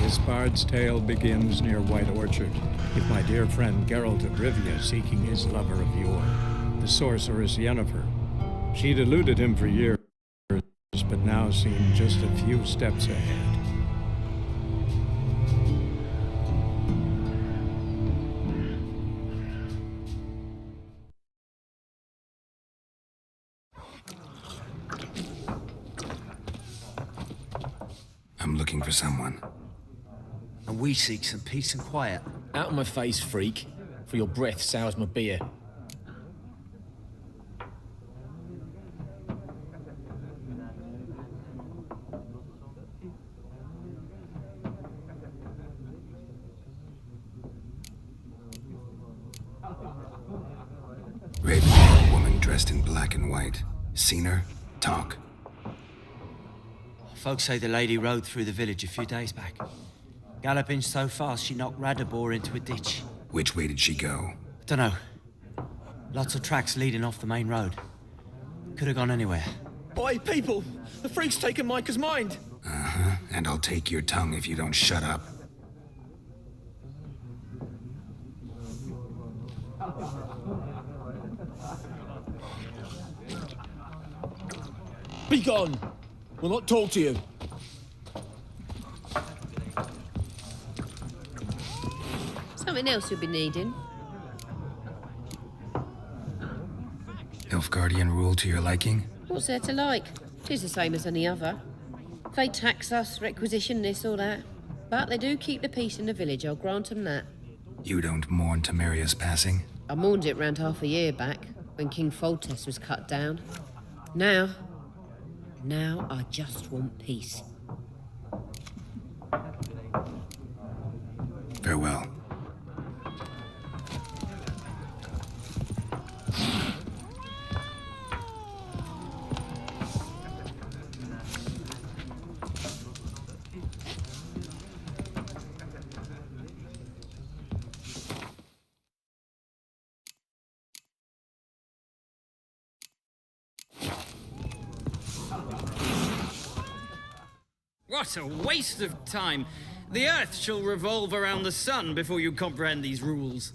This bard's tale begins near White Orchard, with my dear friend Geralt of Rivia seeking his lover of yore, the sorceress Yennefer. She'd eluded him for years, but now seemed just a few steps ahead. I'm looking for someone. And we seek some peace and quiet. Out of my face, freak. For your breath sours my beer. Raven, woman dressed in black and white. Seen her? Talk. Folks say the lady rode through the village a few days back. Galloping so fast she knocked Radabor into a ditch. Which way did she go? Dunno. Lots of tracks leading off the main road. Could have gone anywhere. Oi, people! The freak's taken Micah's mind! Uh-huh, and I'll take your tongue if you don't shut up. Be gone! We'll not talk to you. Something else you'll be needing. Nilfgaardian rule to your liking? What's there to like? 'Tis the same as any other. They tax us, requisition this or that. But they do keep the peace in the village, I'll grant 'em that. You don't mourn Temeria's passing? I mourned it round half a year back, when King Foltest was cut down. Now I just want peace. Farewell. What a waste of time! The Earth shall revolve around the sun before you comprehend these rules.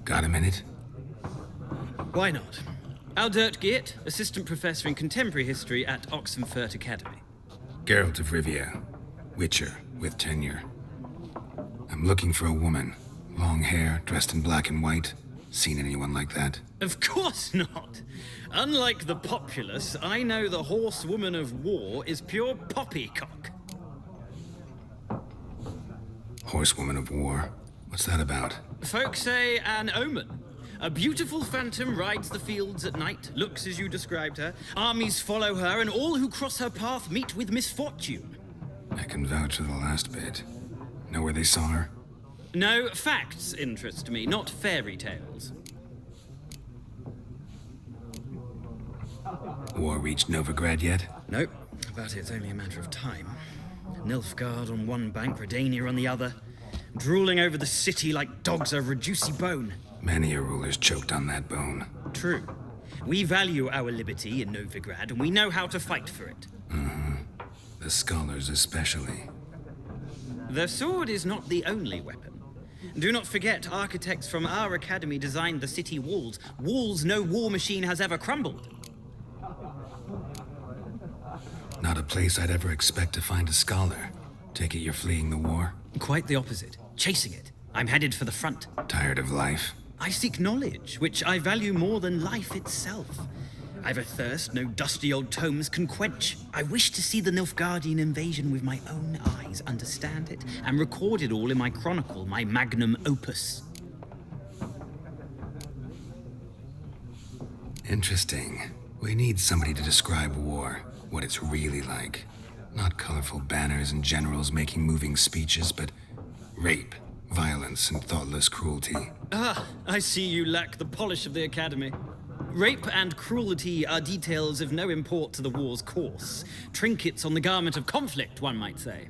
Got a minute? Why not? Aldert Geert, Assistant Professor in Contemporary History at Oxenfurt Academy. Geralt of Rivia. Witcher, with tenure. I'm looking for a woman. Long hair, dressed in black and white. Seen anyone like that? Of course not! Unlike the populace, I know the horsewoman of war is pure poppycock. Horsewoman of war? What's that about? Folk say an omen. A beautiful phantom rides the fields at night, looks as you described her. Armies follow her, and all who cross her path meet with misfortune. I can vouch for the last bit. Know where they saw her? No, facts interest me, not fairy tales. War reached Novigrad yet? Nope, but it's only a matter of time. Nilfgaard on one bank, Redania on the other, drooling over the city like dogs over a juicy bone. Many a ruler's choked on that bone. True. We value our liberty in Novigrad, and we know how to fight for it. The scholars especially. The sword is not the only weapon. Do not forget, architects from our academy designed the city walls. Walls no war machine has ever crumbled. Not a place I'd ever expect to find a scholar. Take it you're fleeing the war? Quite the opposite. Chasing it. I'm headed for the front. Tired of life? I seek knowledge, which I value more than life itself. I've a thirst no dusty old tomes can quench. I wish to see the Nilfgaardian invasion with my own eyes, understand it, and record it all in my chronicle, my magnum opus. Interesting. We need somebody to describe war, what it's really like. Not colorful banners and generals making moving speeches, but rape, violence, and thoughtless cruelty. Ah, I see you lack the polish of the academy. Rape and cruelty are details of no import to the war's course. Trinkets on the garment of conflict, one might say.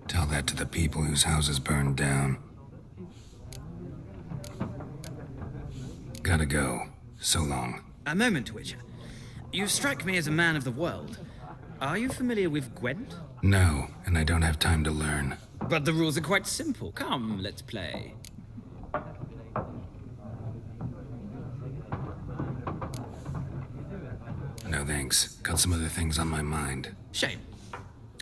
Tell that to the people whose houses burned down. Gotta go. So long. A moment, Witcher. You strike me as a man of the world. Are you familiar with Gwent? No, and I don't have time to learn. But the rules are quite simple. Come, let's play. No thanks. Got some other things on my mind. Shame.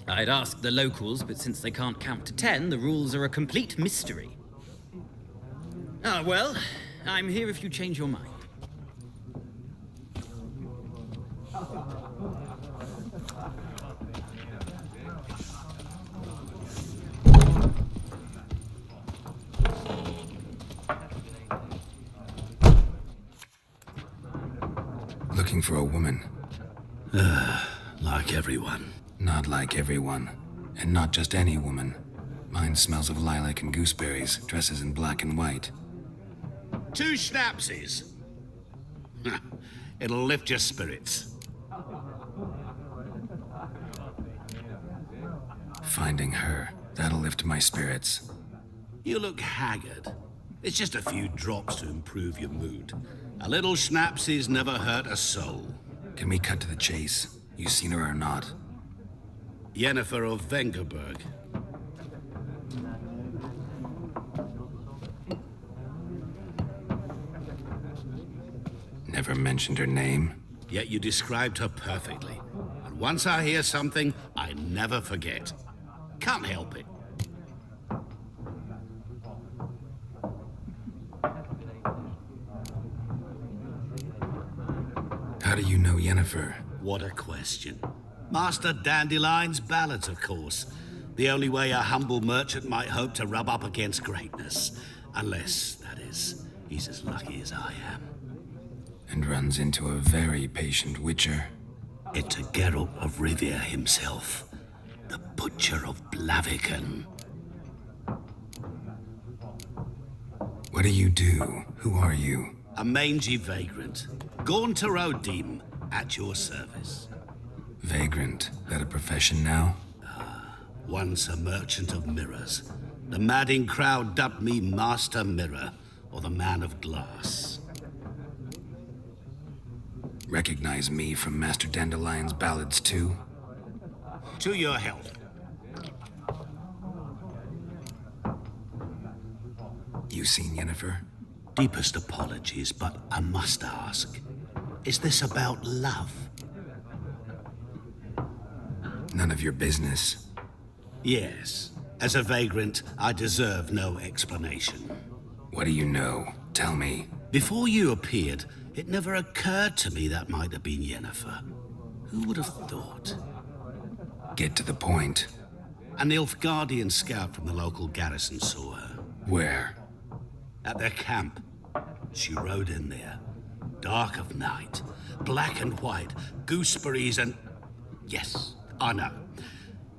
I'd ask the locals, but since they can't count to 10, the rules are a complete mystery. Ah, well, I'm here if you change your mind. Looking for a woman. Like everyone. Not like everyone. And not just any woman. Mine smells of lilac and gooseberries, dresses in black and white. 2 schnapsies. It'll lift your spirits. Finding her, that'll lift my spirits. You look haggard. It's just a few drops to improve your mood. A little schnapsies never hurt a soul. Can we cut to the chase? You seen her or not? Yennefer of Vengerberg. Never mentioned her name. Yet you described her perfectly. And once I hear something, I never forget. Can't help it. How do you know Yennefer? What a question. Master Dandelion's ballads, of course. The only way a humble merchant might hope to rub up against greatness. Unless, that is, he's as lucky as I am. And runs into a very patient witcher. It's a Geralt of Rivia himself. The Butcher of Blaviken. What do you do? Who are you? A mangy vagrant. Gaunter O'Dim, at your service. Vagrant. That a profession now? Once a merchant of mirrors. The madding crowd dubbed me Master Mirror, or the Man of Glass. Recognize me from Master Dandelion's ballads too? To your health. You seen Yennefer? Deepest apologies, but I must ask. Is this about love? None of your business. Yes. As a vagrant, I deserve no explanation. What do you know? Tell me. Before you appeared, it never occurred to me that might have been Yennefer. Who would have thought? Get to the point. A Nilfgaardian scout from the local garrison saw her. Where? At their camp. She rode in there. Dark of night. Black and white. Gooseberries and... Yes, I know.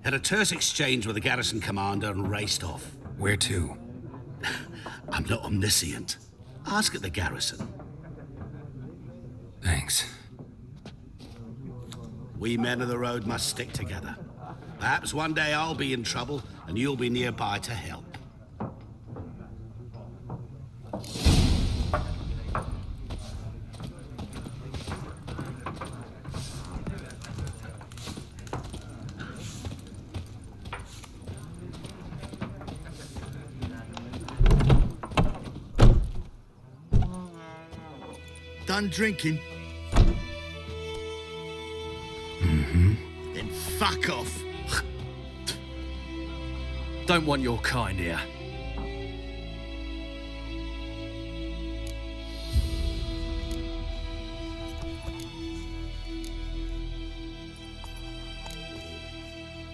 Had a terse exchange with the garrison commander and raced off. Where to? I'm not omniscient. Ask at the garrison. Thanks. We men of the road must stick together. Perhaps one day I'll be in trouble and you'll be nearby to help. Done drinking? Mm-hmm. Then fuck off. Don't want your kind here.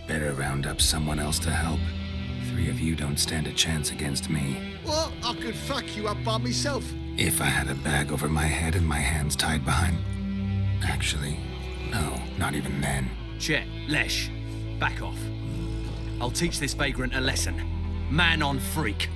Better round up someone else to help. 3 of you don't stand a chance against me. What? I could fuck you up by myself. If I had a bag over my head and my hands tied behind... Actually, no, not even then. Chet, Lesh, back off. I'll teach this vagrant a lesson. Man on freak.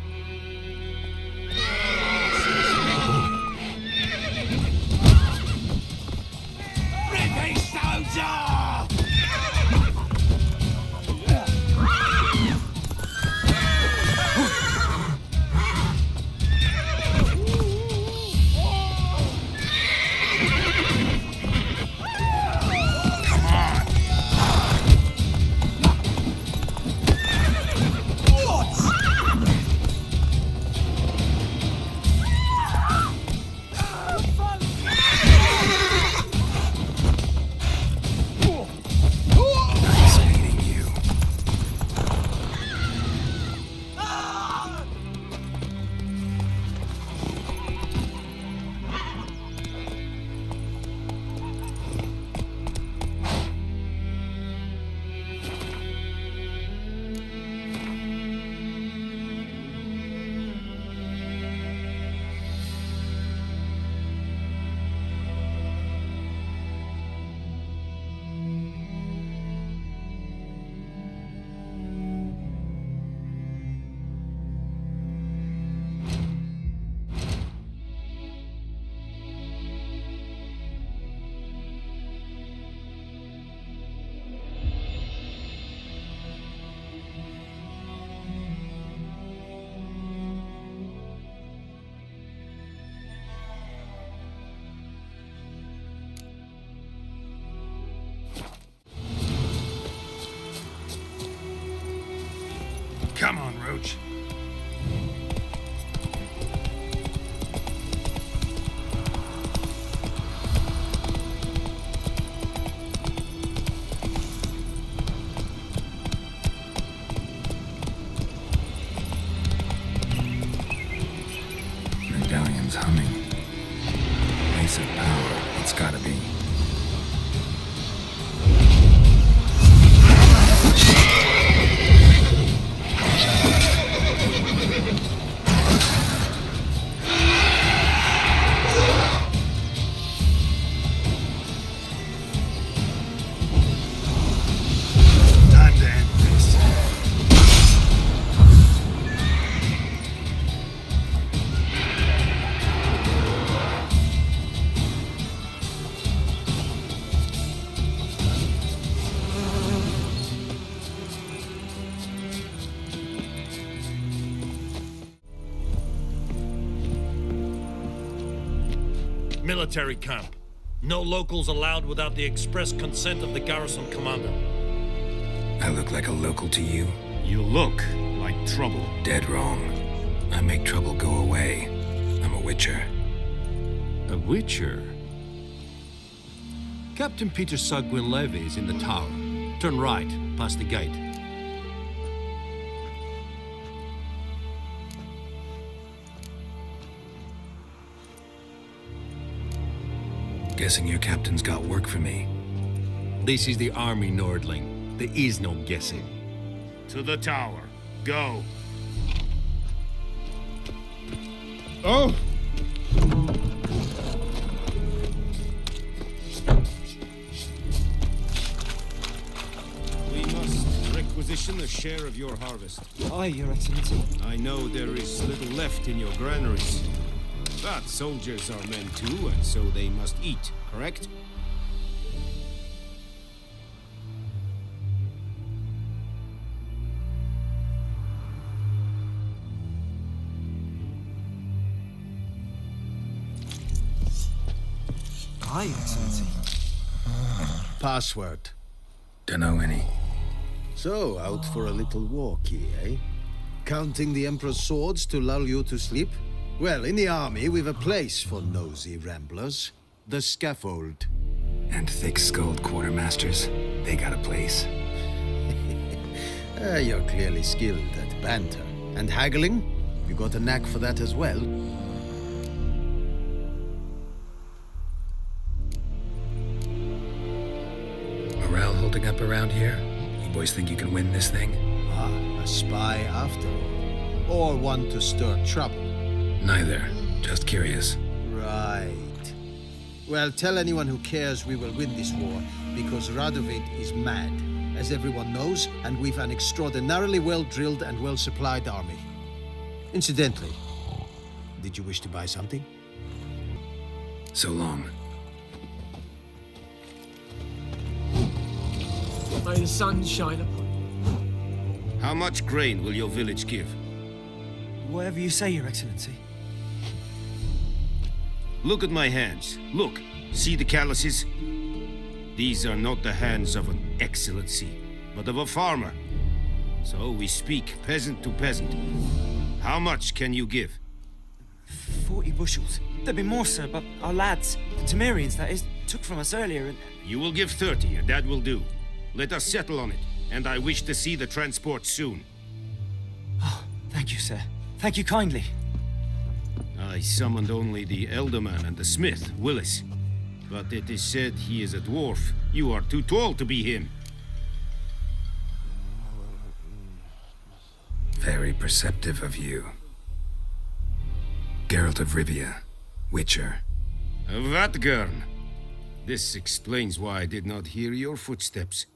approach. Medallion's humming. Place of power, it's gotta be. Time to end this. Military camp. No locals allowed without the express consent of the garrison commander. I look like a local to you? You look like trouble. Dead wrong. I make trouble go away. I'm a witcher. A witcher? Captain Peter Sagwin Levy is in the tower. Turn right, past the gate. Guessing your captain's got work for me. This is the army, Nordling. There is no guessing. To the tower. Go. Oh! We must requisition a share of your harvest. Aye, Your Excellency. I know there is little left in your granaries. But soldiers are men too, and so they must eat, correct? Aye, Your Excellency. Password. Dunno any. So, out for a little walkie, eh? Counting the Emperor's swords to lull you to sleep? Well, in the army, we've a place for nosy ramblers. The scaffold. And thick-skulled quartermasters, they got a place. You're clearly skilled at banter. And haggling? You got a knack for that as well? Morale holding up around here? You boys think you can win this thing? Ah, a spy after all. Or one to stir trouble. Neither. Just curious. Right. Well, tell anyone who cares we will win this war, because Radovid is mad, as everyone knows, and we've an extraordinarily well-drilled and well-supplied army. Incidentally, did you wish to buy something? So long. May the sun shine upon you. How much grain will your village give? Whatever you say, Your Excellency. Look at my hands. Look. See the calluses? These are not the hands of an excellency, but of a farmer. So we speak peasant to peasant. How much can you give? 40 bushels. There'd be more, sir, but our lads, the Temerians, that is, took from us earlier and... You will give 30, and that will do. Let us settle on it, and I wish to see the transport soon. Oh, thank you, sir. Thank you kindly. I summoned only the Elderman and the smith, Willis. But it is said he is a dwarf. You are too tall to be him. Very perceptive of you. Geralt of Rivia, Witcher. Vatgern. This explains why I did not hear your footsteps.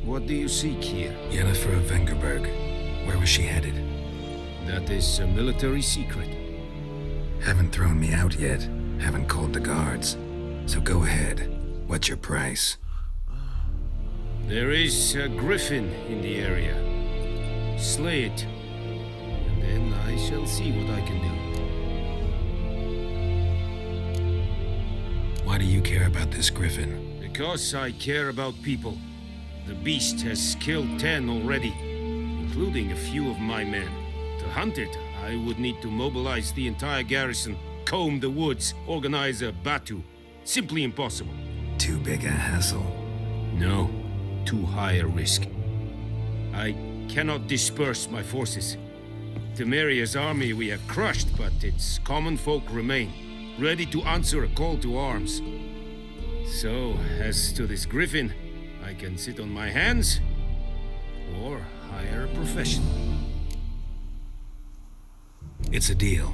What do you seek here? Yennefer of Vengerberg. Where was she headed? That is a military secret. Haven't thrown me out yet. Haven't called the guards. So go ahead. What's your price? There is a Griffin in the area. Slay it. And then I shall see what I can do. Why do you care about this Griffin? Because I care about people. The beast has killed 10 already, including a few of my men. To hunt it, I would need to mobilize the entire garrison, comb the woods, organize a batu. Simply impossible. Too big a hassle. No, too high a risk. I cannot disperse my forces. Temeria's army we have crushed, but its common folk remain, ready to answer a call to arms. So, as to this Griffin, I can sit on my hands, or hire a professional. It's a deal.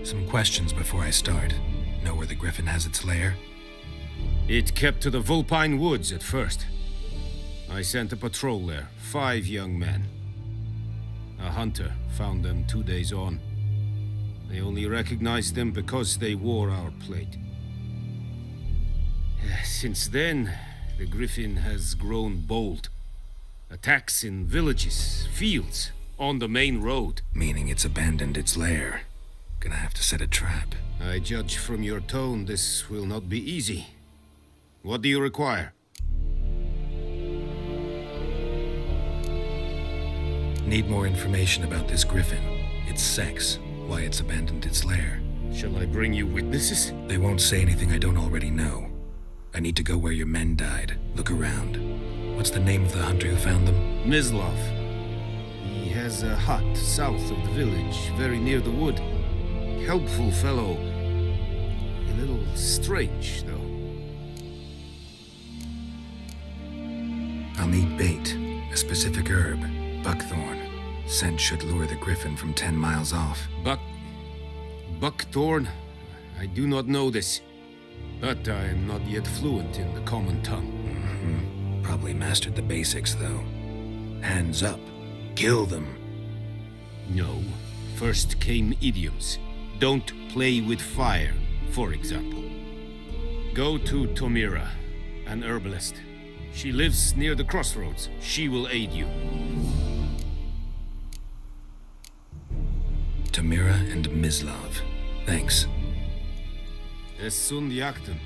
Some questions before I start. Know where the Griffin has its lair? It kept to the Vulpine Woods at first. I sent a patrol there, 5 young men. A hunter found them 2 days on. They only recognized them because they wore our plate. Since then, the Griffin has grown bold. Attacks in villages, fields, on the main road. Meaning it's abandoned its lair. Gonna have to set a trap. I judge from your tone this will not be easy. What do you require? Need more information about this Griffin. Its sex, why it's abandoned its lair. Shall I bring you witnesses? They won't say anything I don't already know. I need to go where your men died. Look around. What's the name of the hunter who found them? Mislav. He has a hut south of the village, very near the wood. Helpful fellow. A little strange, though. I'll need bait. A specific herb. Buckthorn. Scent should lure the Griffin from 10 miles off. Buckthorn? I do not know this. But I am not yet fluent in the common tongue. Probably mastered the basics, though. Hands up. Kill them. No. First came idioms. Don't play with fire, for example. Go to Tomira, an herbalist. She lives near the crossroads. She will aid you. Tamira and Mislav. Thanks. Es sunt jakten.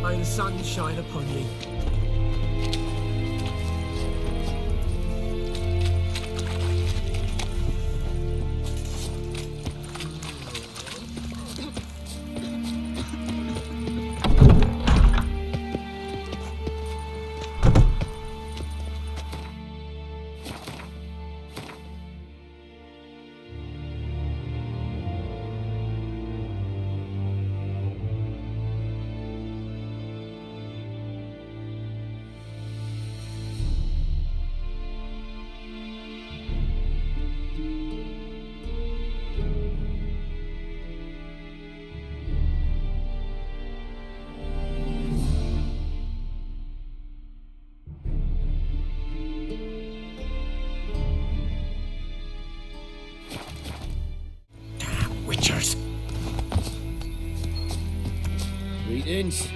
May the sun shine upon you. Witchers. Greetings.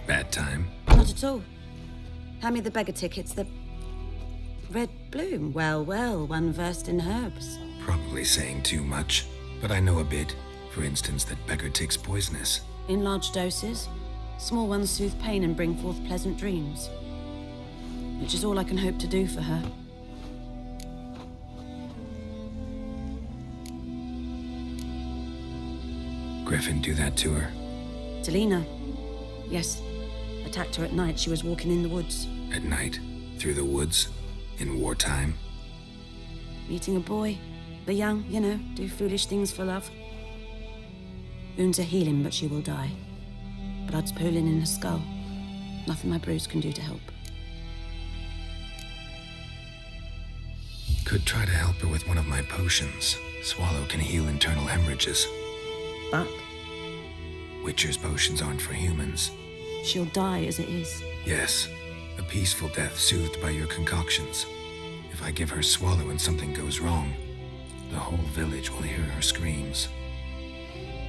Bad time? Not at all. Hand me the beggar tickets. The red bloom. Well, well, one versed in herbs. Probably saying too much, but I know a bit. For instance, that Becker takes poisonous. In large doses, small ones soothe pain and bring forth pleasant dreams. Which is all I can hope to do for her. Griffin do that to her? Delina. Yes. Attacked her at night. She was walking in the woods. At night? Through the woods? In wartime? Meeting a boy. The young, you know, do foolish things for love. Wounds are healing, but she will die. Blood's pooling in her skull. Nothing my bruise can do to help. Could try to help her with one of my potions. Swallow can heal internal hemorrhages. But? Witcher's potions aren't for humans. She'll die as it is. Yes. A peaceful death soothed by your concoctions. If I give her Swallow and something goes wrong, the whole village will hear her screams.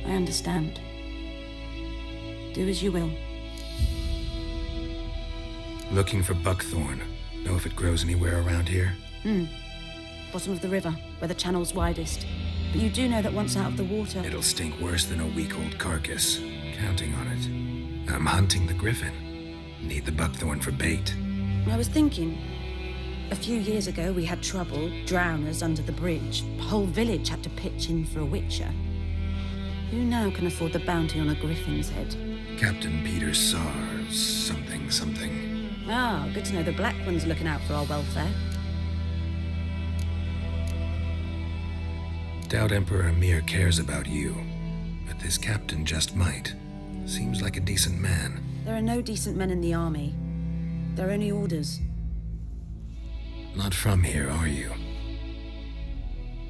I understand. Do as you will. Looking for Buckthorn. Know if it grows anywhere around here? Bottom of the river, where the channel's widest. But you do know that once out of the water... It'll stink worse than a week-old carcass. Counting on it. I'm hunting the Griffin. Need the Buckthorn for bait. I was thinking... A few years ago, we had trouble, drowners under the bridge. The whole village had to pitch in for a witcher. Who now can afford the bounty on a Griffin's head? Captain Peter Sars, something. Ah, good to know the Black One's looking out for our welfare. Doubt Emperor Emir cares about you, but this captain just might. Seems like a decent man. There are no decent men in the army. There are only orders. Not from here, are you?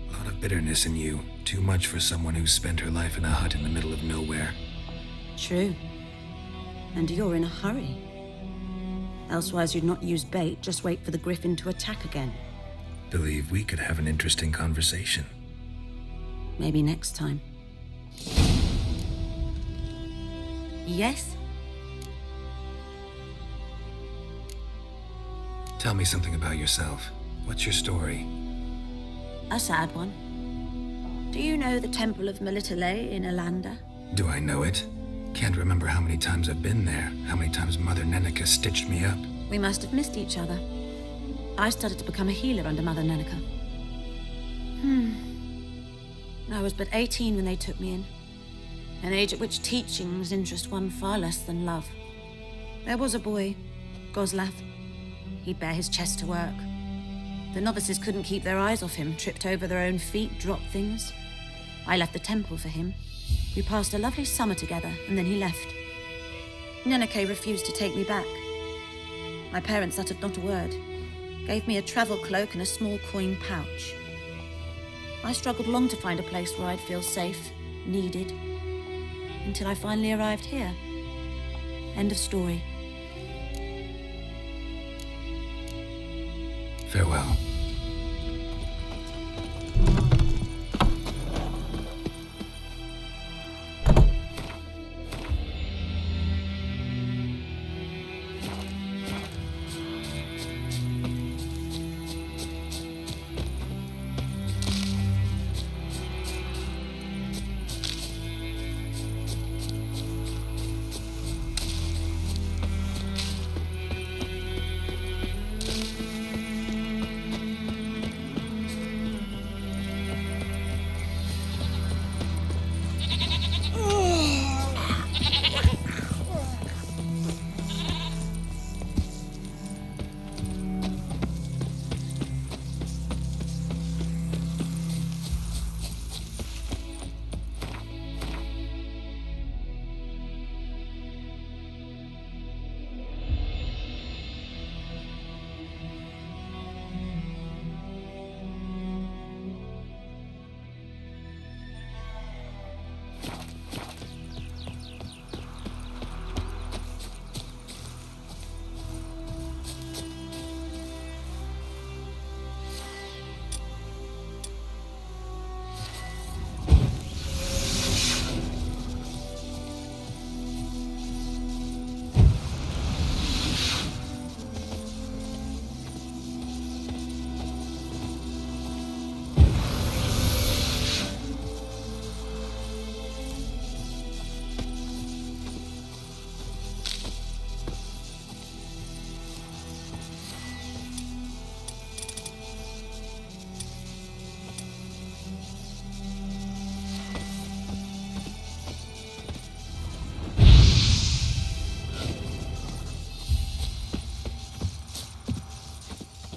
A lot of bitterness in you. Too much for someone who's spent her life in a hut in the middle of nowhere. True. And you're in a hurry. Elsewise you'd not use bait, just wait for the Griffin to attack again. Believe we could have an interesting conversation. Maybe next time. Yes? Tell me something about yourself. What's your story? A sad one. Do you know the Temple of Melitele in Alanda? Do I know it? Can't remember how many times I've been there, how many times Mother Nenica stitched me up. We must have missed each other. I started to become a healer under Mother Nenica. I was but 18 when they took me in. An age at which teachings interest one far less than love. There was a boy, Goslav. He'd bare his chest to work. The novices couldn't keep their eyes off him, tripped over their own feet, dropped things. I left the temple for him. We passed a lovely summer together, and then he left. Nenike refused to take me back. My parents uttered not a word, gave me a travel cloak and a small coin pouch. I struggled long to find a place where I'd feel safe, needed, until I finally arrived here. End of story. Farewell.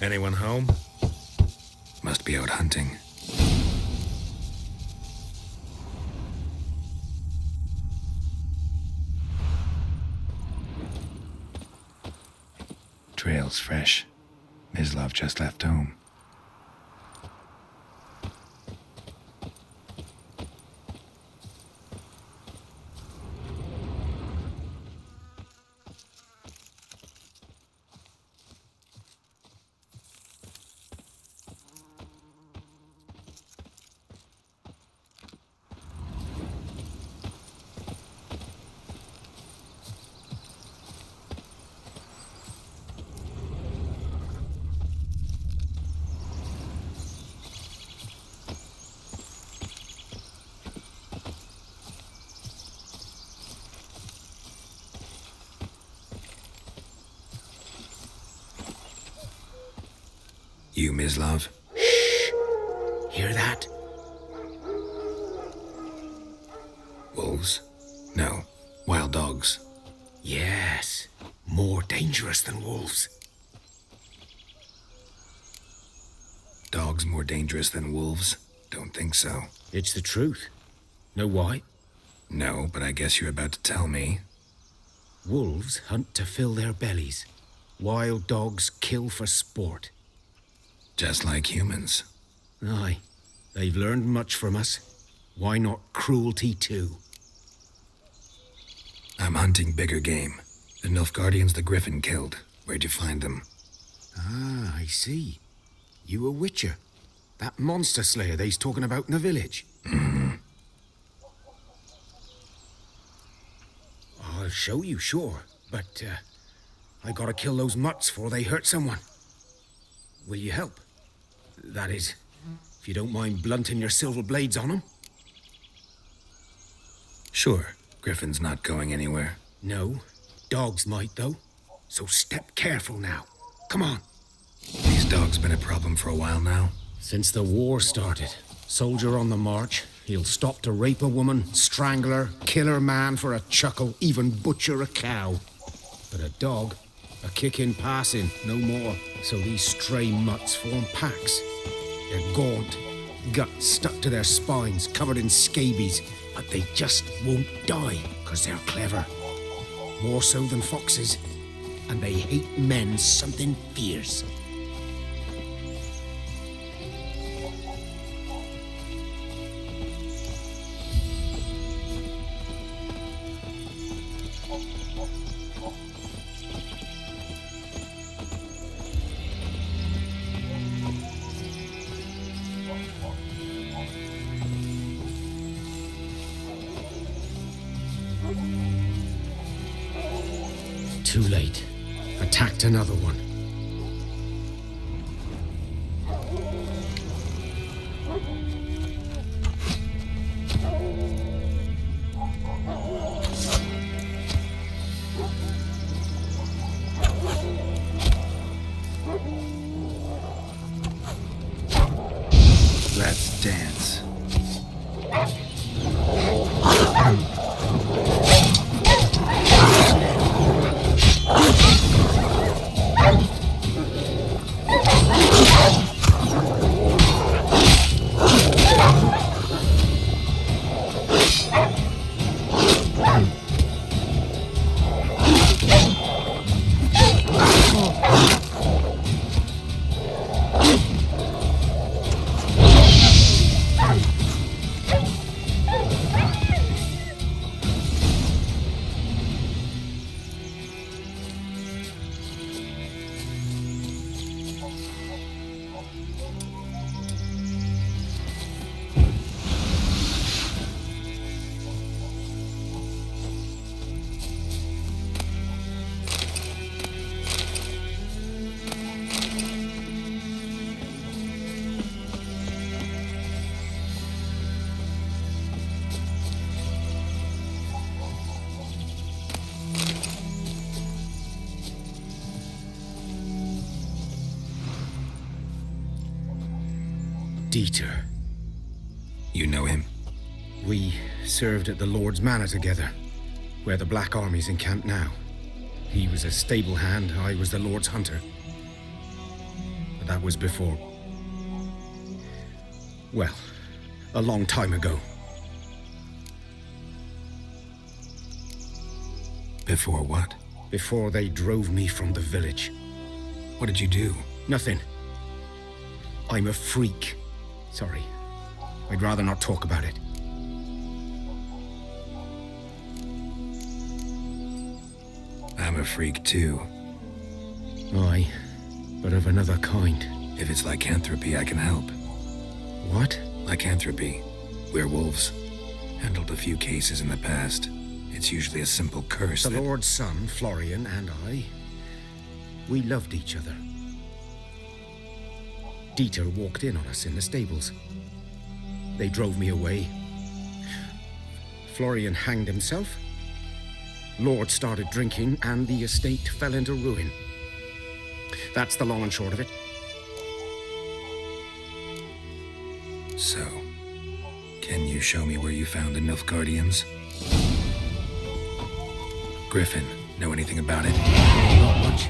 Anyone home? Must be out hunting. Trail's fresh. Mislav just left home. You, Mislav? Hear that? Wolves? No. Wild dogs. Yes. More dangerous than wolves. Dogs more dangerous than wolves? Don't think so. It's the truth. Know why? No, but I guess you're about to tell me. Wolves hunt to fill their bellies. Wild dogs kill for sport. Just like humans. Aye. They've learned much from us. Why not cruelty too? I'm hunting bigger game. The Nilfgaardians the Griffin killed. Where'd you find them? Ah, I see. You a witcher. That monster slayer they's talking about in the village. Mm-hmm. I'll show you, sure. But, I gotta kill those mutts before they hurt someone. Will you help? That is, if you don't mind blunting your silver blades on them. Sure. Griffin's not going anywhere. No. Dogs might, though. So step careful now. Come on. These dogs been a problem for a while now? Since the war started. Soldier on the march. He'll stop to rape a woman, strangle her, kill her man for a chuckle, even butcher a cow. But a dog, a kick in passing, no more. So these stray mutts form packs. They're gaunt, guts stuck to their spines, covered in scabies, but they just won't die, 'cause they're clever. More so than foxes, and they hate men something fierce. Too late. Attacked another one. Let's dance. Dieter. You know him? We served at the Lord's Manor together, where the Black Army's encamped now. He was a stable hand, I was the Lord's hunter. But that was before... well, a long time ago. Before what? Before they drove me from the village. What did you do? Nothing. I'm a freak. Sorry. I'd rather not talk about it. I'm a freak too. Aye, but of another kind. If it's lycanthropy, I can help. What? Lycanthropy. Werewolves. Handled a few cases in the past. It's usually a simple curse. The Lord's son, Florian, and I, we loved each other. Dieter walked in on us in the stables. They drove me away. Florian hanged himself. Lord started drinking, and the estate fell into ruin. That's the long and short of it. So, can you show me where you found the Nilfgaardians? Griffin, know anything about it? Not much.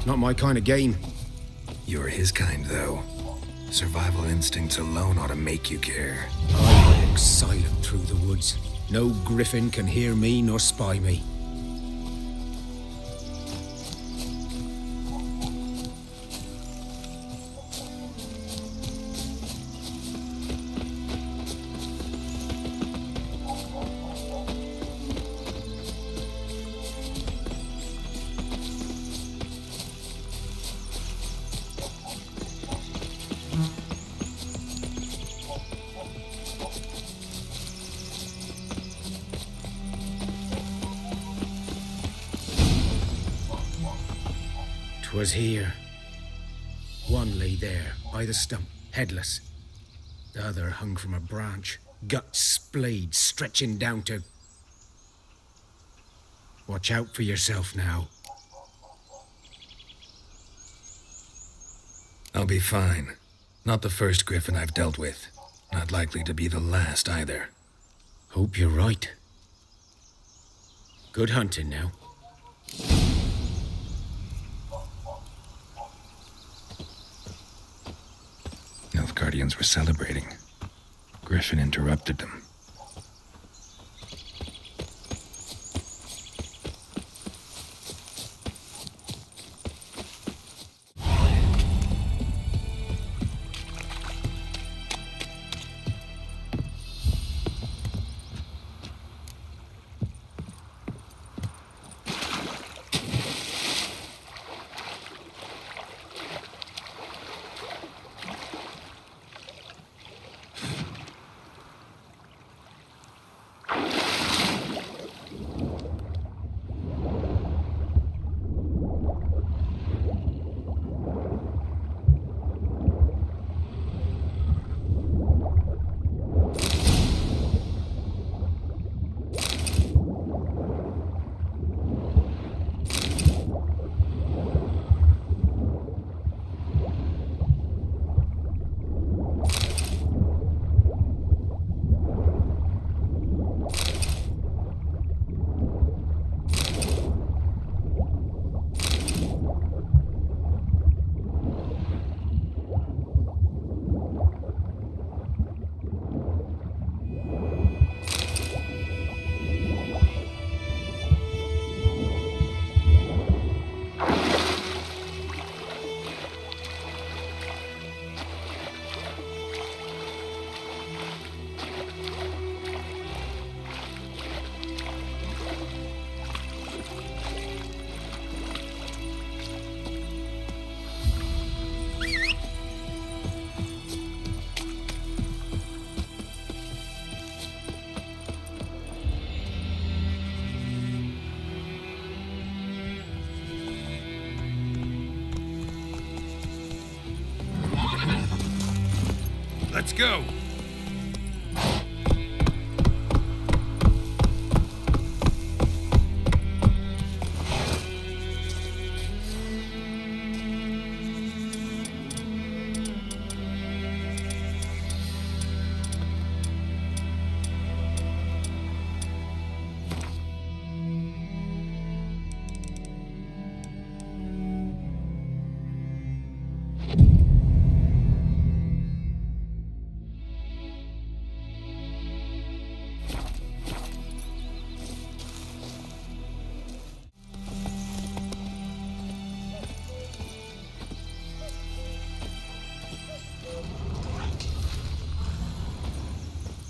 Not my kind of game. You're his kind, though. Survival instincts alone ought to make you care. I walk silent through the woods. No Griffin can hear me nor spy me. Was here. One lay there, by the stump, headless. The other hung from a branch, guts splayed, stretching down to... Watch out for yourself now. I'll be fine. Not the first Griffin I've dealt with. Not likely to be the last either. Hope you're right. Good hunting now. Nilfgaardians were celebrating. Griffin interrupted them. Let's go!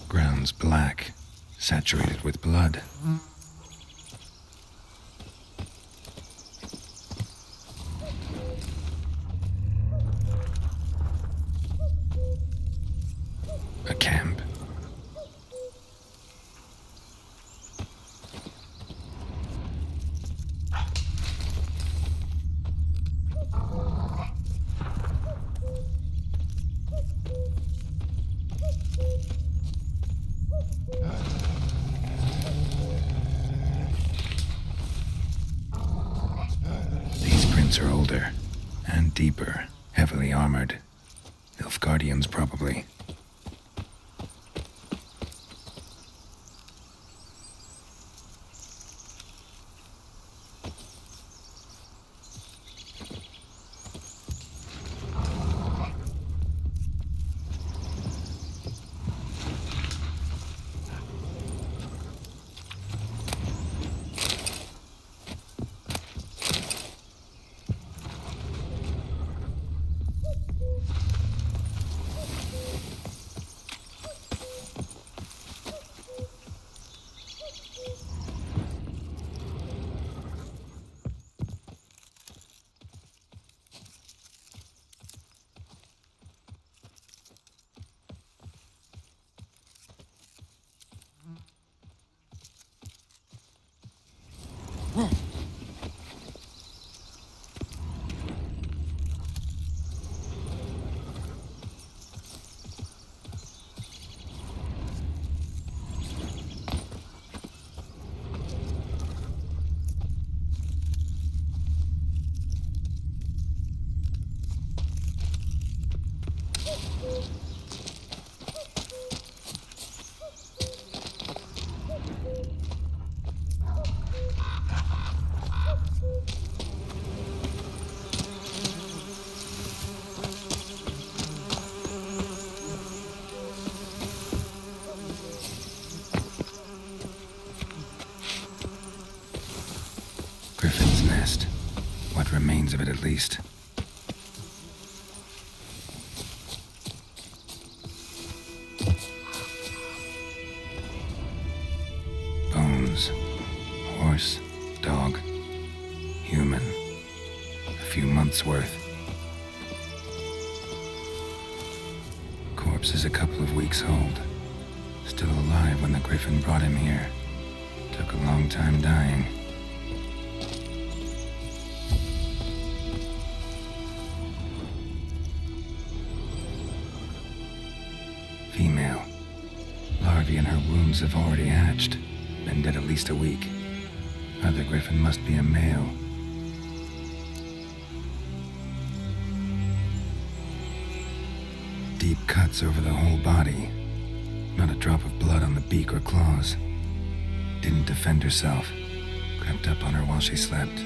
Ground's black, saturated with blood. A camp. These prints are older and deeper, heavily armored. Nilfgaardians, probably. Griffin's nest. What remains of it, at least. Bones. Horse, dog, human. A few months' worth. Corpse is a couple of weeks old. Still alive when the Griffin brought him here. Took a long time dying. Female. Larvae in her wombs have already hatched. Been dead at least a week. Other Griffin must be a male. Deep cuts over the whole body. Not a drop of blood on the beak or claws. Didn't defend herself. Crept up on her while she slept.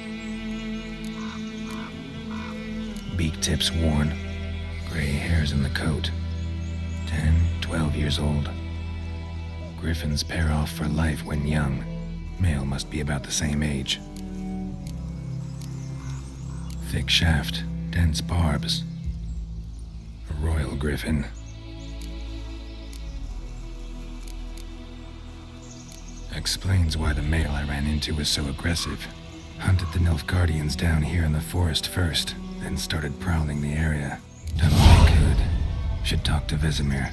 Beak tips worn. Gray hairs in the coat. 10, 12 years old. Griffins pair off for life when young. Male must be about the same age. Thick shaft, dense barbs. A royal Griffin. Explains why the male I ran into was so aggressive. Hunted the Nilfgaardians down here in the forest first, then started prowling the area. Done what I could. Should talk to Vesemir.